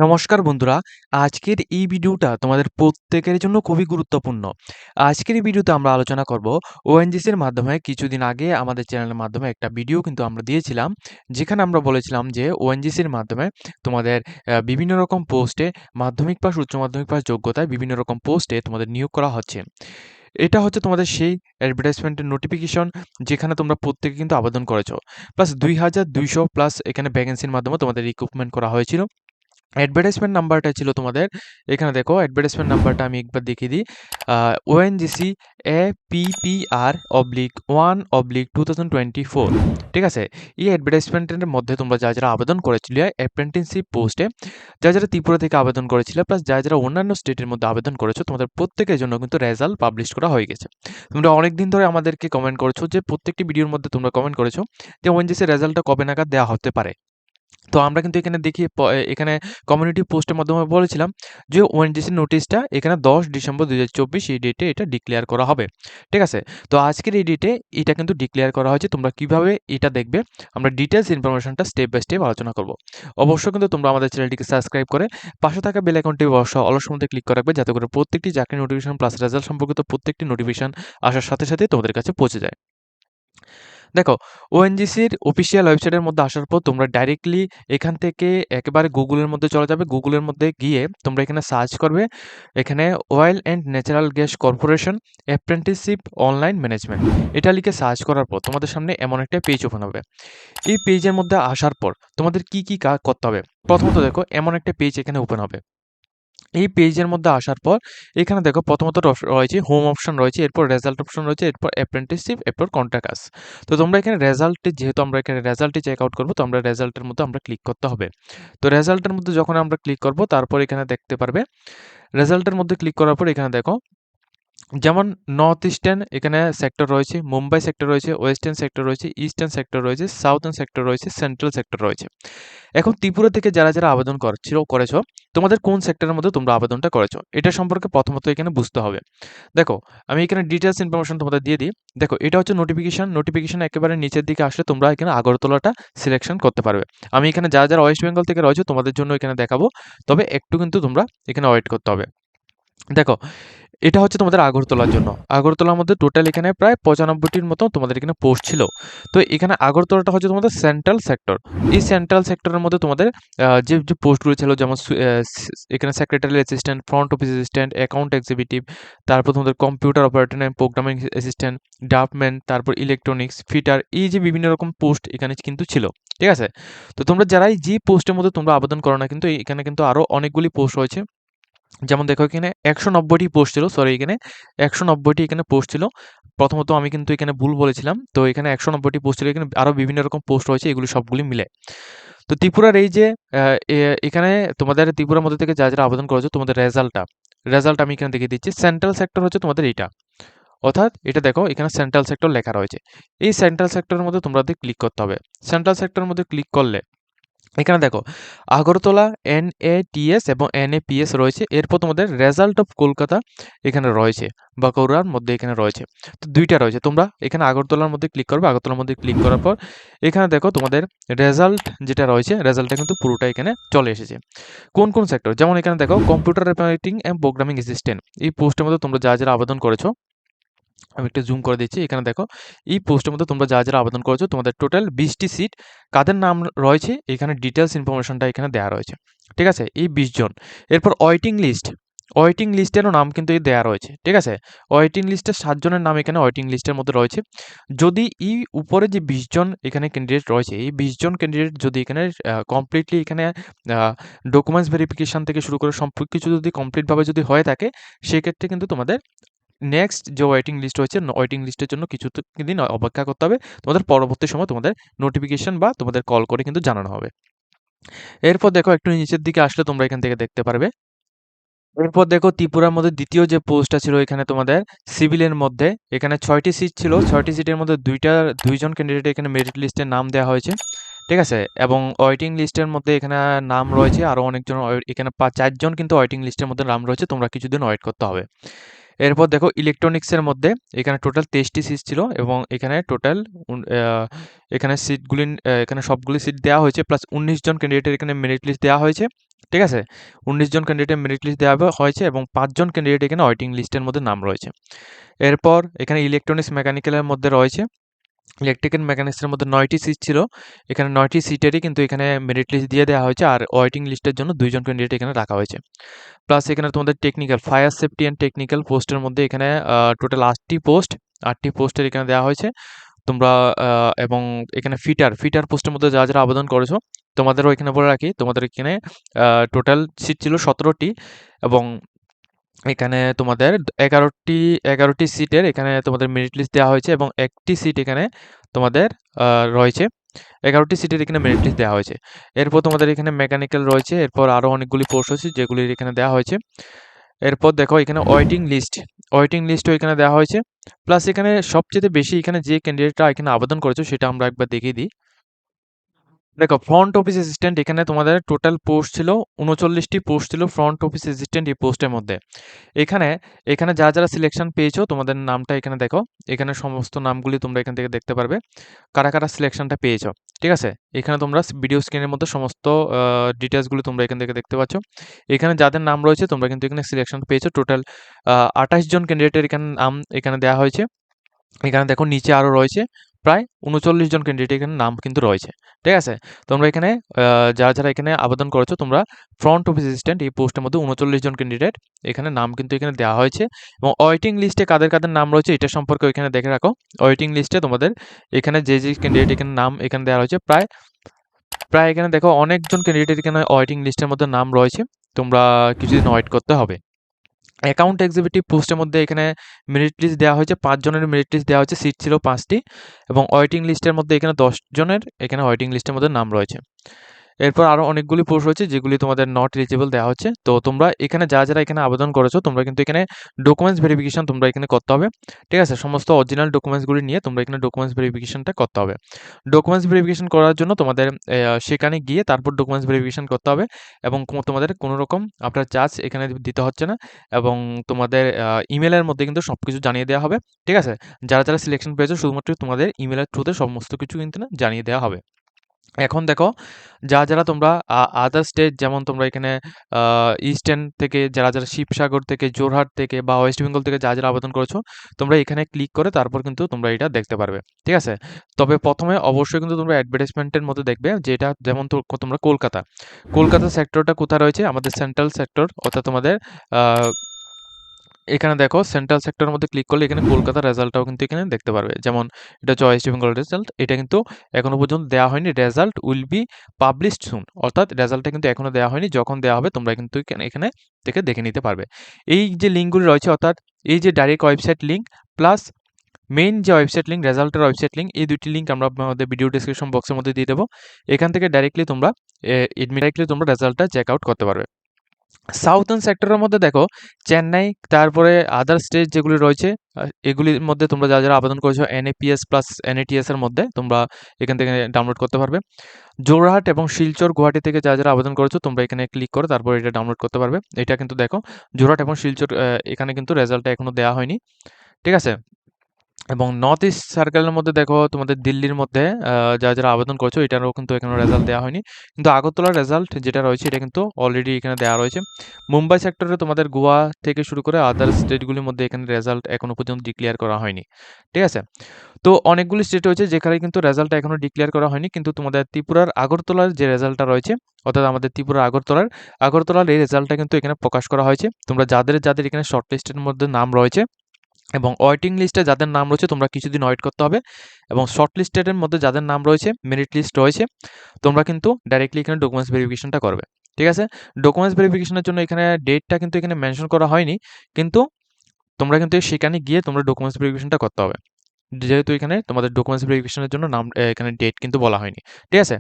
নমস্কার বন্ধুরা, আজকের এই ভিডিওটা তোমাদের প্রত্যেকের জন্য খুবই গুরুত্বপূর্ণ। আজকের এই ভিডিওতে আমরা আলোচনা করব ওএনজিসির মাধ্যমে কিছুদিন আগে আমাদের চ্যানেলের মাধ্যমে একটা ভিডিও কিন্তু আমরা দিয়েছিলাম। যেখানে আমরা বলেছিলাম যে ওএনজিসির মাধ্যমে তোমাদের বিভিন্ন রকম পোস্টে মাধ্যমিক পাস, উচ্চ মাধ্যমিক পাস যোগ্যতায় বিভিন্ন রকম পোস্টে তোমাদের নিয়োগ করা হচ্ছে। এটা হচ্ছে তোমাদের সেই অ্যাডভার্টাইজমেন্টের নোটিফিকেশন যেখানে তোমরা প্রত্যেকে কিন্তু আবেদন করেছো। প্লাস ২,২০০ প্লাস এখানে ভ্যাকেন্সির মাধ্যমে তোমাদের রিক্রুটমেন্ট করা হয়েছিল। অ্যাডভার্টাইজমেন্ট নাম্বারটা ছিল তোমাদের, এখানে দেখো অ্যাডভার্টাইজমেন্ট নাম্বারটা আমি একবার দেখিয়ে দিই। ওএনজিসি APPR/1/2024, ঠিক আছে? এই অ্যাডভার্টাইজমেন্টের মধ্যে তোমরা যারা আবেদন করেছিলে অ্যাপ্রেন্টিসশিপ পোস্টে, যারা ত্রিপুরা থেকে আবেদন করেছিলে প্লাস যারা অন্যান্য স্টেটের মধ্যে আবেদন করেছো, তোমাদের প্রত্যেকের জন্য কিন্তু রেজাল্ট পাবলিশ করা হয়ে গেছে। তোমরা অনেক দিন ধরে আমাদেরকে কমেন্ট করেছো, যে প্রত্যেকটি ভিডিওর মধ্যে তোমরা কমেন্ট করেছো যে ওএনজিসির রেজাল্টটা কবে নাগাদ দেওয়া হতে পারে। তো আমরা কিন্তু এখানে দেখি এখানে কমিউনিটি পোস্টের মাধ্যমে বলেছিলাম যে ওএনজিসি নোটিশটা এখানে 10 ডিসেম্বর 2024 এই ডেটে এটা ডিক্লেয়ার করা হবে, ঠিক আছে? তো আজকের এই ডেটে এটা কিন্তু ডিক্লেয়ার করা হয়েছে। তোমরা কিভাবে এটা দেখবে আমরা ডিটেলস ইনফরমেশনটা স্টেপ বাই স্টেপ আলোচনা করব। অবশ্যই কিন্তু তোমরা আমাদের চ্যানেলটিকে সাবস্ক্রাইব করে পাশে থাকা বেল আইকনটি অবশ্যই অলস মধ্যে ক্লিক করে রাখবে, যাতে করে প্রত্যেকটি চাকরি নোটিফিকেশন প্লাস রেজাল্ট সম্পর্কিত প্রত্যেকটি নোটিফিকেশন আসার সাথে সাথে তোমাদের কাছে পৌঁছে যায়। দেখো, ওএনজিসির অফিসিয়াল ওয়েবসাইটের মধ্যে আসার পর তোমরা ডাইরেক্টলি এখান থেকে একেবারে গুগলের মধ্যে চলে যাবে। গুগলের মধ্যে গিয়ে তোমরা এখানে সার্চ করবে, এখানে oil and natural gas corporation apprenticeship online management, এটা লিখে সার্চ করার পর তোমাদের সামনে এমন একটা পেজ ওপেন হবে। এই পেজের মধ্যে আসার পর তোমাদের কি কাজ করতে হবে, প্রথমত দেখো এমন একটা পেজ এখানে ওপেন হবে। এই পেজের মধ্যে আসার পর এখানে দেখো প্রথমত রয়েছে হোম অপশন রয়েছে, এরপর রেজাল্ট অপশন রয়েছে, এরপর অ্যাপ্রেন্টিসশিপ, এরপর কন্ট্রাক্ট আস। তো তোমরা এখানে রেজাল্টে, যেহেতু আমরা এখানে রেজাল্টে চেক আউট করবো, তো আমরা রেজাল্টের মধ্যে আমরা ক্লিক করতে হবে। তো রেজাল্টের মধ্যে যখন আমরা ক্লিক করব, তারপর এখানে দেখতে পারবে রেজাল্টের মধ্যে ক্লিক করার পর এখানে দেখো যেমন নর্থ ইস্টার্ন এখানে সেক্টর রয়েছে, মুম্বাই সেক্টর রয়েছে, ওয়েস্টার্ন সেক্টর রয়েছে, ইস্টার্ন সেক্টর রয়েছে, সাউথার্ন সেক্টর রয়েছে, সেন্ট্রাল সেক্টর রয়েছে। এখন ত্রিপুরা থেকে যারা আবেদন করেছো, তোমাদের কোন সেক্টরের মধ্যে তোমরা আবেদনটা করেছো এটা সম্পর্কে প্রথমত এখানে বুঝতে হবে। দেখো, আমি এখানে ডিটেলস ইনফরমেশন তোমাদের দিয়ে দিই। দেখো, এটা হচ্ছে নোটিফিকেশন একেবারে নিচের দিকে আসলে তোমরা এখানে আগরতলাটা সিলেকশন করতে পারবে। আমি এখানে যারা ওয়েস্ট বেঙ্গল থেকে রয়েছে তোমাদের জন্য এখানে দেখাবো, তবে একটু কিন্তু তোমরা এখানে ওয়েট করতে হবে। দেখো, এটা হচ্ছে তোমাদের আগরতলার জন্য। আগরতলার মধ্যে টোটাল এখানে প্রায় 95টির মতো তোমাদের এখানে পোস্ট ছিল। তো এখানে আগরতলাটা হচ্ছে তোমাদের সেন্ট্রাল সেক্টর। এই সেন্ট্রাল সেক্টরের মধ্যে তোমাদের যে পোস্টগুলো ছিল, যেমন এখানে secretary assistant, front office assistant, account executive, তারপর তোমাদের computer operator and programming assistant, draughtsman, তারপর ইলেকট্রনিক্স ফিটার, এই যে বিভিন্ন রকম পোস্ট এখানে কিন্তু ছিল, ঠিক আছে? তো তোমরা যারাই যে পোস্টের মধ্যে তোমরা আবেদন করো না, কিন্তু এখানে কিন্তু আরও অনেকগুলি পোস্ট রয়েছে। যেমন দেখো, এখানে 190টি পোস্ট ছিল, সরি এখানে 190টি এখানে পোস্ট ছিল। প্রথমত আমি কিন্তু এখানে ভুল বলেছিলাম। তো এখানে 190টি পোস্ট ছিল, এখানে আরও বিভিন্ন রকম পোস্ট রয়েছে, এগুলি সবগুলি মিলে। তো ত্রিপুরার এই যে এখানে তোমাদের ত্রিপুরার মধ্যে থেকে যারা আবেদন করেছো, তোমাদের রেজাল্ট আমি এখানে দেখিয়ে দিচ্ছি। সেন্ট্রাল সেক্টর হচ্ছে তোমাদের এইটা, অর্থাৎ এটা দেখো এখানে সেন্ট্রাল সেক্টর লেখা রয়েছে। এই সেন্ট্রাল সেক্টরের মধ্যে তোমাদের ক্লিক করতে হবে। সেন্ট্রাল সেক্টরের মধ্যে ক্লিক করলে এখানে দেখো আগরতলা NATS এবং NAPS রয়েছে। এরপর তোমাদের রেজাল্ট অফ কলকাতা এখানে রয়েছে, বাঁকুড়ার মধ্যে এখানে রয়েছে। তো দুইটা রয়েছে। তোমরা এখানে আগরতলার মধ্যে ক্লিক করবে। আগরতলার মধ্যে ক্লিক করার পর এখানে দেখো তোমাদের রেজাল্ট যেটা রয়েছে, রেজাল্টটা কিন্তু পুরোটা এখানে চলে এসেছে। কোন সেক্টর, যেমন এখানে দেখো computer operating and programming assistant, এই পোস্টের মধ্যে তোমরা যারা আবেদন করেছো, আমি একটু জুম করে দিচ্ছি। এখানে দেখো এই পোস্টের মধ্যে তোমরা যারা আবেদন করেছো, তোমাদের টোটাল 20টি সিট, কাদের নাম রয়েছে এখানে ডিটেলস ইনফরমেশনটা এখানে দেওয়া রয়েছে, ঠিক আছে? এই 20 জন। এরপর ওয়েটিং লিস্টেরও নাম কিন্তু এই দেওয়া রয়েছে, ঠিক আছে? ওয়েটিং লিস্টের 7 জনের নাম এখানে ওয়েটিং লিস্টের মধ্যে রয়েছে। যদি এই উপরে যে 20 জন এখানে ক্যান্ডিডেট রয়েছে, এই 20 জন ক্যান্ডিডেট যদি এখানে কমপ্লিটলি এখানে ডকুমেন্টস ভেরিফিকেশন থেকে শুরু করে সব কিছু যদি কমপ্লিটভাবে যদি হয়ে থাকে, সেক্ষেত্রে কিন্তু তোমাদের নেক্সট যে ওয়েটিং লিস্ট রয়েছে, ওয়েটিং লিস্টের জন্য কিছু দিন অপেক্ষা করতে হবে। তোমাদের পরবর্তী সময় তোমাদের নোটিফিকেশন বা তোমাদের কল করে কিন্তু জানানো হবে। এরপর দেখো একটু নিচের দিকে আসলে তোমরা এখান থেকে দেখতে পারবে। এরপর দেখো ত্রিপুরার মধ্যে দ্বিতীয় যে পোস্টটা ছিল এখানে তোমাদের সিভিলের মধ্যে, এখানে 6টি সিট ছিল। 6টি সিটের মধ্যে 2জন ক্যান্ডিডেট এখানে মেরিট লিস্টে নাম দেওয়া হয়েছে, ঠিক আছে? এবং ওয়েটিং লিস্টের মধ্যে এখানে নাম রয়েছে আরও অনেকজন। এখানে 4জন কিন্তু ওয়েটিং লিস্টের মধ্যে নাম রয়েছে, তোমরা কিছুদিন ওয়েট করতে হবে। এরপর দেখো ইলেকট্রনিক্সের মধ্যে এখানে টোটাল 23টি সিট ছিল এবং এখানে টোটাল এখানে সিটগুলি এখানে সবগুলি সিট দেওয়া হয়েছে প্লাস 19 জন ক্যান্ডিডেটের এখানে মেরিট লিস্ট দেওয়া হয়েছে। ঠিক আছে, 19 জন ক্যান্ডিডেটের মেরিট লিস্ট দেওয়া হয়েছে এবং 5 জন ক্যান্ডিডেট এখানে ওয়েটিং লিস্টের মধ্যে নাম রয়েছে। এরপর এখানে ইলেকট্রনিক্স মেকানিক্যালের মধ্যে রয়েছে ইলেকট্রিক্যাল মেকানিক্সের মধ্যে 9টি সিট ছিল। এখানে 9টি সিটেরই কিন্তু এখানে মেরিট লিস্ট দিয়ে দেওয়া হয়েছে আর ওয়েটিং লিস্টের জন্য 2 জন ক্যান্ডিডেট এখানে রাখা হয়েছে। প্লাস এখানে তোমাদের technical fire safety and technical পোস্টের মধ্যে এখানে টোটাল 8টি পোস্টের এখানে দেওয়া হয়েছে। তোমরা এবং এখানে ফিটার পোস্টের মধ্যে যারা আবেদন করেছো তোমাদেরও এখানে বলে রাখি, তোমাদের এখানে টোটাল সিট ছিল 17টি এবং এখানে তোমাদের 11টি সিটের এখানে তোমাদের মেরিট লিস্ট দেওয়া হয়েছে এবং একটি সিট এখানে তোমাদের রয়েছে। 11টি সিটের এখানে মেরিট লিস্ট দেওয়া হয়েছে। এরপর তোমাদের এখানে মেকানিক্যাল রয়েছে, এরপর আরও অনেকগুলি পোস্ট রয়েছে যেগুলির এখানে দেওয়া হয়েছে। এরপর দেখো এখানে ওয়েটিং লিস্টও এখানে দেওয়া হয়েছে। প্লাস এখানে সবচেয়ে বেশি এখানে যে ক্যান্ডিডেটটা এখানে আবেদন করেছো সেটা আমরা একবার দেখিয়ে দিই। দেখো ফ্রন্ট অফিস অ্যাসিস্ট্যান্ট এখানে তোমাদের টোটাল পোস্ট ছিল 39টি পোস্ট ছিল ফ্রন্ট অফিস অ্যাসিস্ট্যান্ট এই পোস্টের মধ্যে। এখানে এখানে যারা সিলেকশন পেয়েছো তোমাদের নামটা এখানে দেখো, এখানে সমস্ত নামগুলি তোমরা এখান থেকে দেখতে পারবে কারা সিলেকশনটা পেয়েছো। ঠিক আছে, এখানে তোমরা ভিডিও স্ক্রিনের মধ্যে সমস্ত ডিটেলসগুলি তোমরা এখান থেকে দেখতে পাচ্ছ। এখানে যাদের নাম রয়েছে তোমরা কিন্তু এখানে সিলেকশন পেয়েছো। টোটাল 28 জন ক্যান্ডিডেটের এখানে নাম এখানে দেওয়া হয়েছে। এখানে দেখো নিচে আরও রয়েছে প্রায় 39 জন ক্যান্ডিডেট এখানে নাম কিন্তু রয়েছে। ঠিক আছে, তোমরা এখানে যারা এখানে আবেদন করেছো তোমরা ফ্রন্ট অফিস অ্যাসিস্ট্যান্ট এই পোস্টের মধ্যে 39 জন ক্যান্ডিডেট এখানে নাম কিন্তু এখানে দেওয়া হয়েছে এবং ওয়েটিং লিস্টে কাদের নাম রয়েছে এটা সম্পর্কে এখানে দেখে রাখো। ওয়েটিং লিস্টে তোমাদের এখানে যে ক্যান্ডিডেট এখানে নাম এখানে দেওয়া হয়েছে প্রায় প্রায় এখানে দেখো অনেকজন ক্যান্ডিডেট এখানে ওয়েটিং লিস্টের মধ্যে নাম রয়েছে। তোমরা কিছুদিন ওয়েট করতে হবে। অ্যাকাউন্ট এক্সিকিউটিভ পোস্টের মধ্যে এখানে মেরিট লিস্ট দেওয়া হয়েছে, 5 জনের মেরিট লিস্ট দেওয়া হয়েছে, সিট ছিল 5টি এবং ওয়েটিং লিস্টের মধ্যে এখানে 10 জনের এখানে ওয়েটিং লিস্টের মধ্যে নাম রয়েছে। এরপর আরও অনেকগুলি পোস্ট রয়েছে যেগুলি তোমাদের নট এলিজিবল দেওয়া হচ্ছে। তো তোমরা এখানে যারা এখানে আবেদন করেছো তোমরা কিন্তু এখানে ডকুমেন্টস ভেরিফিকেশন তোমরা এখানে করতে হবে। ঠিক আছে, সমস্ত অরিজিনাল ডকুমেন্টসগুলি নিয়ে তোমরা এখানে ডকুমেন্টস ভেরিফিকেশনটা করতে হবে। ডকুমেন্টস ভেরিফিকেশন করার জন্য তোমাদের সেখানে গিয়ে তারপর ডকুমেন্টস ভেরিফিকেশন করতে হবে এবং তোমাদের কোনো রকম আপনার চার্জ এখানে দিতে হচ্ছে না এবং তোমাদের ইমেলের মধ্যে কিন্তু সব কিছু জানিয়ে দেওয়া হবে। ঠিক আছে, যারা সিলেকশন পেয়েছো শুধুমাত্র তোমাদের ইমেলের থ্রুতে সমস্ত কিছু কিন্তু জানিয়ে দেওয়া হবে। এখন দেখো যারা তোমরা আদার স্টেট যেমন তোমরা এখানে ইস্টার্ন থেকে যারা শিবসাগর থেকে, জোরহাট থেকে বা ওয়েস্ট বেঙ্গল থেকে যারা আবেদন করেছো তোমরা এখানে ক্লিক করে তারপর কিন্তু তোমরা এটা দেখতে পারবে। ঠিক আছে, তবে প্রথমে অবশ্যই কিন্তু তোমরা অ্যাডভার্টাইজমেন্টের মধ্যে দেখবে যেটা যেমন তোমরা কলকাতা সেক্টরটা কোথায় রয়েছে, আমাদের সেন্ট্রাল সেক্টর অর্থাৎ তোমাদের এখানে দেখো সেন্ট্রাল সেক্টরের মধ্যে ক্লিক করলে এখানে কলকাতার রেজাল্টটাও কিন্তু এখানে দেখতে পারবে। যেমন এটা হচ্ছে ওয়েস্ট বেঙ্গল রেজাল্ট, এটা কিন্তু এখনো পর্যন্ত দেওয়া হয়নি। রেজাল্ট উইল বি পাবলিশড সুন, অর্থাৎ রেজাল্টটা কিন্তু এখনো দেওয়া হয়নি, যখন দেওয়া হবে তোমরা কিন্তু এখানে থেকে দেখে নিতে পারবে। এই যে লিঙ্কগুলি রয়েছে অর্থাৎ এই যে direct website link plus main যে ওয়েবসাইট লিঙ্ক, রেজাল্টের ওয়েবসাইট লিঙ্ক, এই দুটি লিঙ্ক আমরা আমাদের ভিডিও ডিসক্রিপশন বক্সের মধ্যে দিয়ে দেবো। এখান থেকে ডাইরেক্টলি তোমরা রেজাল্টটা চেক আউট করতে পারবে। সাউথার্ন সেক্টরের মধ্যে দেখো চেন্নাই, তারপরে আদার স্টেট যেগুলি রয়েছে এগুলির মধ্যে তোমরা যারা আবেদন করেছো NAPS প্লাস NATS এর মধ্যে তোমরা এখান থেকে ডাউনলোড করতে পারবে। জোরহাট এবং শিলচর গুয়াহাটি থেকে যারা আবেদন করেছো তোমরা এখানে ক্লিক করে তারপর এটা ডাউনলোড করতে পারবে। এটা কিন্তু দেখো জোরহাট এবং শিলচর এখানে কিন্তু রেজাল্টটা এখনো দেওয়া হয়নি। ঠিক আছে, এবং নর্থ ইস্ট সার্কেলের মধ্যে দেখো তোমাদের দিল্লির মধ্যে যারা আবেদন করছো এটারও কিন্তু এখনো রেজাল্ট দেওয়া হয়নি, কিন্তু আগরতলার রেজাল্ট যেটা রয়েছে এটা কিন্তু অলরেডি এখানে দেওয়া রয়েছে। মুম্বাই সেক্টরে তোমাদের গোয়া থেকে শুরু করে আদার স্টেটগুলির মধ্যে এখানে রেজাল্ট এখনো পর্যন্ত ডিক্লেয়ার করা হয়নি। ঠিক আছে, তো অনেকগুলি স্টেট রয়েছে যেখানে কিন্তু রেজাল্টটা এখনো ডিক্লেয়ার করা হয়নি, কিন্তু তোমাদের ত্রিপুরার আগরতলার যে রেজাল্টটা রয়েছে অর্থাৎ আমাদের ত্রিপুরার আগরতলার এই রেজাল্টটা কিন্তু এখানে প্রকাশ করা হয়েছে। তোমরা যাদের এখানে শর্ট লিস্টের মধ্যে নাম রয়েছে এবং ওয়েটিং লিস্টে যাদের নাম রয়েছে তোমরা কিছুদিন ওয়েট করতে হবে এবং শর্ট লিস্টেডের মধ্যে যাদের নাম রয়েছে মেরিট লিস্ট রয়েছে তোমরা কিন্তু ডাইরেক্টলি এখানে ডকুমেন্টস ভেরিফিকেশনটা করবে। ঠিক আছে, ডকুমেন্টস ভেরিফিকেশনের জন্য এখানে ডেটটা কিন্তু এখানে মেনশন করা হয়নি, কিন্তু তোমরা কিন্তু সেখানে গিয়ে তোমরা ডকুমেন্টস ভেরিফিকেশনটা করতে হবে, যেহেতু এখানে তোমাদের ডকুমেন্টস ভেরিফিকেশনের জন্য নাম এখানে ডেট কিন্তু বলা হয়নি। ঠিক আছে,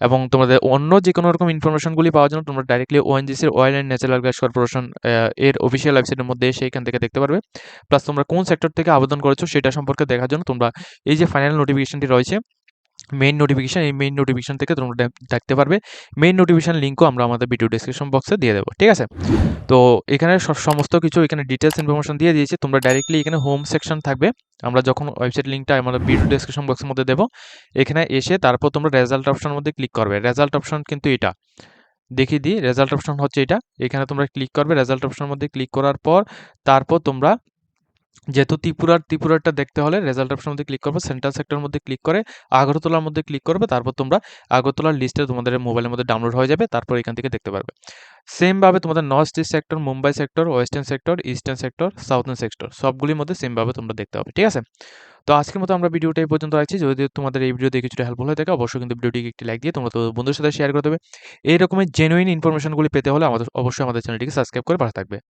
এবং তোমাদের অন্য যে কোনো রকম ইনফরমেশনগুলি পাওয়ার জন্য তোমরা ডাইরেক্টলি ONGCর oil and natural gas corporation এর অফিসিয়াল ওয়েবসাইটের মধ্যে এসে এখান থেকে দেখতে পারবে। প্লাস তোমরা কোন সেক্টর থেকে আবেদন করেছো সেটা সম্পর্কে দেখার জন্য তোমরা এই যে ফাইনাল নোটিফিকেশনটি রয়েছে মেইন নোটিফিকেশন, এই মেইন নোটিফিকেশন থেকে তোমরা দেখতে পারবে। মেইন নোটিফিকেশন লিঙ্কও আমরা আমাদের ভিডিও ডেসক্রিপশন বক্সে দিয়ে দেবো, ঠিক আছে? তো এখানে সমস্ত কিছু এখানে ডিটেলস ইনফরমেশন দিয়ে দিয়েছি। তোমরা ডাইরেক্টলি এখানে হোম সেকশন থাকবে, আমরা যখন ওয়েবসাইট লিঙ্কটা আমাদের ভিডিও ডেসক্রিপশন বক্সের মধ্যে দেবো, এখানে এসে তারপর তোমরা রেজাল্ট অপশনের মধ্যে ক্লিক করবে। রেজাল্ট অপশন কিন্তু এটা দেখিয়ে দিই, রেজাল্ট অপশন হচ্ছে এটা। এখানে তোমরা ক্লিক করবে, রেজাল্ট অপশনের মধ্যে ক্লিক করার পর তারপর তোমরা যেহেতু ত্রিপুরারটা দেখতে হলে রেজাল্ট অপশনের মধ্যে ক্লিক করবে, সেন্ট্রাল সেক্টরের মধ্যে ক্লিক করে আগরতলার মধ্যে ক্লিক করবে, তারপর তোমরা আগরতলার লিস্টে তোমাদের মোবাইলের মধ্যে ডাউনলোড হয়ে যাবে, তারপর এখান থেকে দেখতে পারবে। সেমভাবে তোমাদের north east sector, Mumbai sector, western sector, eastern sector, southern sector সবগুলির মধ্যে সেমভাবে তোমরা দেখতে হবে, ঠিক আছে? তো আজকের মতো আমরা ভিডিওটা এই পর্যন্ত রাখছি। যদি তোমাদের এই ভিডিও দেখে কিছুটা হেল্পফুল হয়ে থাকে, অবশ্যই কিন্তু ভিডিওটিকে একটি লাইক দিয়ে তোমরা তো বন্ধুদের সাথে শেয়ার করে দেবে। এই রকমের জেনুইন ইনফরমেশনগুলি পেতে হলে অবশ্যই আমাদের চ্যানেলটিকে সাবস্ক্রাইব করে পাশে থাকবে।